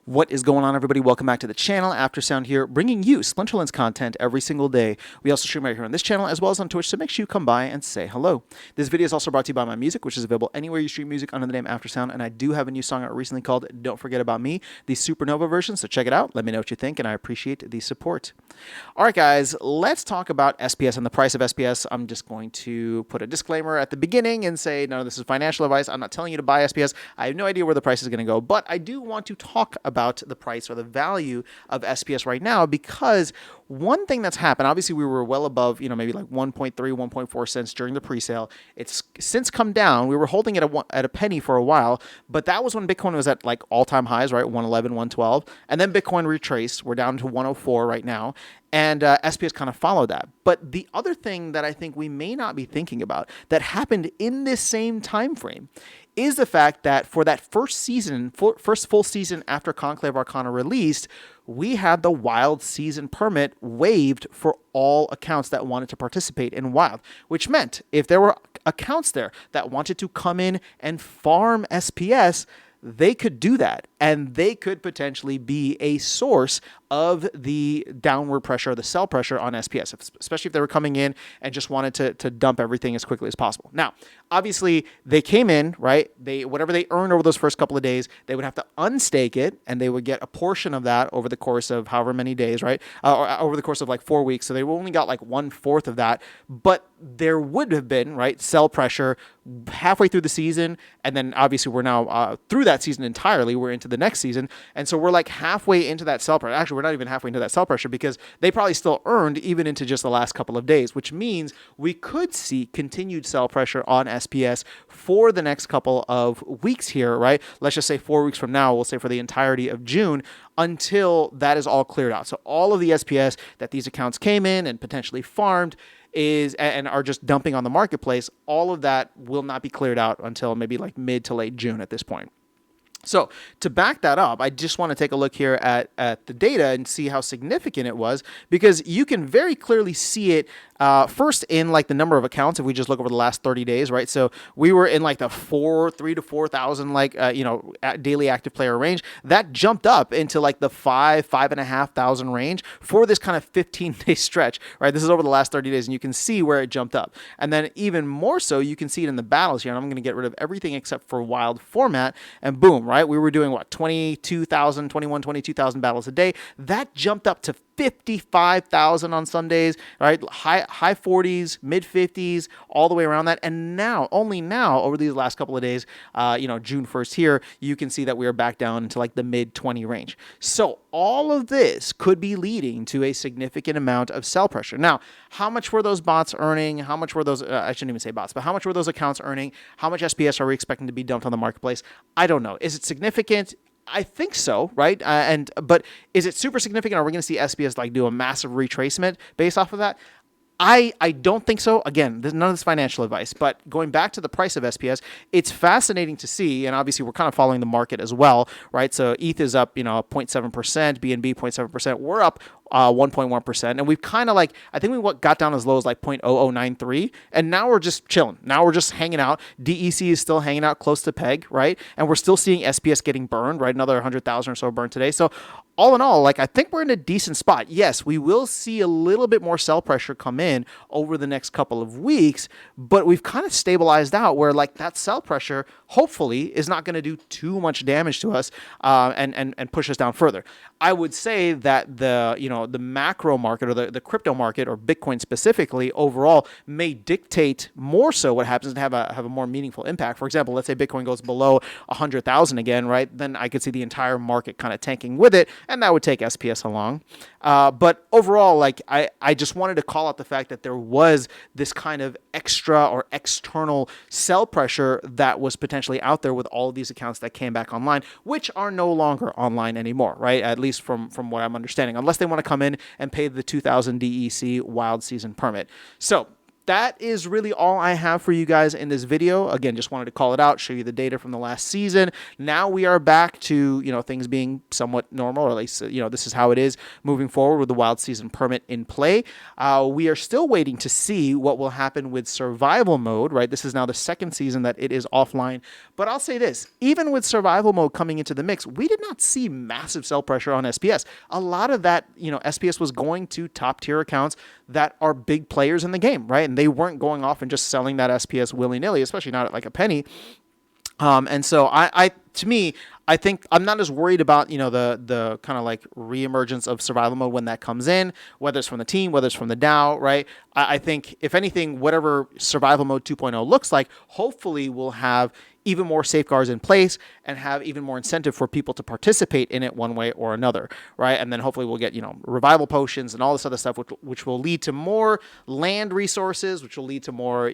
What is going on, everybody? Welcome back to the channel. Aftersound here, bringing you Splinterlands content every single day. We also stream right here on this channel as well as on Twitch, so make sure you come by and say hello. This video is also brought to you by my music, which is available anywhere you stream music under the name Aftersound, and I do have a new song out recently called Don't Forget About Me, the Supernova version, so check it out. Let me know what you think, and I appreciate the support. All right, guys, let's talk about SPS and the price of SPS. I'm just going to put a disclaimer at the beginning and say, none of this is financial advice. I'm not telling you to buy SPS. I have no idea where the price is going to go, but I do want to talk about the price or the value of SPS right now, because one thing that's happened, obviously we were well above, maybe like 1.3, 1.4 cents during the pre-sale. It's since come down. We were holding it at a penny for a while, but that was when Bitcoin was at like all-time highs, right? 111, 112. And then Bitcoin retraced. We're down to 104 right now. And SPS kind of followed that. But the other thing that I think we may not be thinking about that happened in this same time frame is the fact that for that first full season after Conclave Arcana released, we had the Wild Season permit waived for all accounts that wanted to participate in Wild, which meant if there were accounts there that wanted to come in and farm SPS, they could do that, and they could potentially be a source of the downward pressure, the sell pressure on SPS, especially if they were coming in and just wanted to dump everything as quickly as possible. Now, obviously, they came in, right? Whatever they earned over those first couple of days, they would have to unstake it, and they would get a portion of that over the course of however many days, right? Or over the course of like 4 weeks. So they only got like 1/4 of that, but there would have been, right, sell pressure halfway through the season, and then obviously we're now through that season entirely. We're into the next season, and so we're like halfway into that sell pressure. Actually, we're not even halfway into that sell pressure, because they probably still earned even into just the last couple of days, which means we could see continued sell pressure on SPS for the next couple of weeks here, right? Let's just say 4 weeks from now, we'll say for the entirety of June, until that is all cleared out. So all of the SPS that these accounts came in and potentially farmed and are just dumping on the marketplace, all of that will not be cleared out until maybe like mid to late June at this point. So to back that up, I just want to take a look here at the data and see how significant it was, because you can very clearly see it first in like the number of accounts. If we just look over the last 30 days, right? So we were in like the 3,000 to 4,000 daily active player range. That jumped up into like the 5,500 range for this kind of 15-day stretch, right? This is over the last 30 days, and you can see where it jumped up. And then even more so, you can see it in the battles here. And I'm going to get rid of everything except for wild format, and boom, right? We were doing what, 22,000 battles a day. That jumped up to 55,000 on some days, right? High 40s, mid 50s, all the way around that. And now, only now, over these last couple of days, June 1st here, you can see that we are back down into like the mid 20 range. So all of this could be leading to a significant amount of sell pressure. Now, how much were those bots earning? How much were those, I shouldn't even say bots, but how much were those accounts earning? How much SPS are we expecting to be dumped on the marketplace? I don't know. Is it significant? I think so, right? But is it super significant? Are we going to see SPS like do a massive retracement based off of that? I don't think so. Again, none of this financial advice, but going back to the price of SPS, it's fascinating to see, and obviously we're kind of following the market as well, right? So ETH is up, 0.7%, BNB 0.7%. We're up 1.1%, and we've kind of I think we got down as low as like 0.0093, and now we're just chilling. Now we're just hanging out. DEC is still hanging out close to peg, right? And we're still seeing SPS getting burned, right? Another 100,000 or so burned today. So all in all, I think we're in a decent spot. Yes, we will see a little bit more sell pressure come in over the next couple of weeks, but we've kind of stabilized out where that sell pressure hopefully is not going to do too much damage to us and push us down further. I would say that the macro market or the crypto market, or Bitcoin specifically overall, may dictate more so what happens and have a more meaningful impact. For example, let's say Bitcoin goes below 100,000 again, right? Then I could see the entire market kind of tanking with it, and that would take SPS along. But overall, I just wanted to call out the fact that there was this kind of extra or external sell pressure that was potentially out there with all of these accounts that came back online, which are no longer online anymore, right? At least from what I'm understanding, unless they want to come in and pay the 2,000 DEC wild season permit. So that is really all I have for you guys in this video. Again, just wanted to call it out, show you the data from the last season. Now we are back to, things being somewhat normal, or at least, this is how it is moving forward with the wild season permit in play. We are still waiting to see what will happen with survival mode, right? This is now the second season that it is offline. But I'll say this, even with survival mode coming into the mix, we did not see massive sell pressure on SPS. A lot of that, SPS was going to top tier accounts that are big players in the game, right? And they weren't going off and just selling that SPS willy-nilly, especially not at like a penny. And so to me, I think I'm not as worried about, the kind of like reemergence of survival mode when that comes in, whether it's from the team, whether it's from the DAO, right? I think if anything, whatever survival mode 2.0 looks like, hopefully we'll have even more safeguards in place and have even more incentive for people to participate in it one way or another, right? And then hopefully we'll get, revival potions and all this other stuff, which will lead to more land resources, which will lead to more,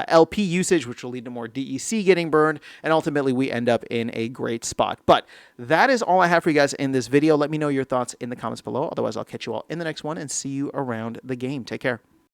LP usage, which will lead to more DEC getting burned, and ultimately we end up in a great spot. But that is all I have for you guys in this video. Let me know your thoughts in the comments below. Otherwise, I'll catch you all in the next one and see you around the game. Take care.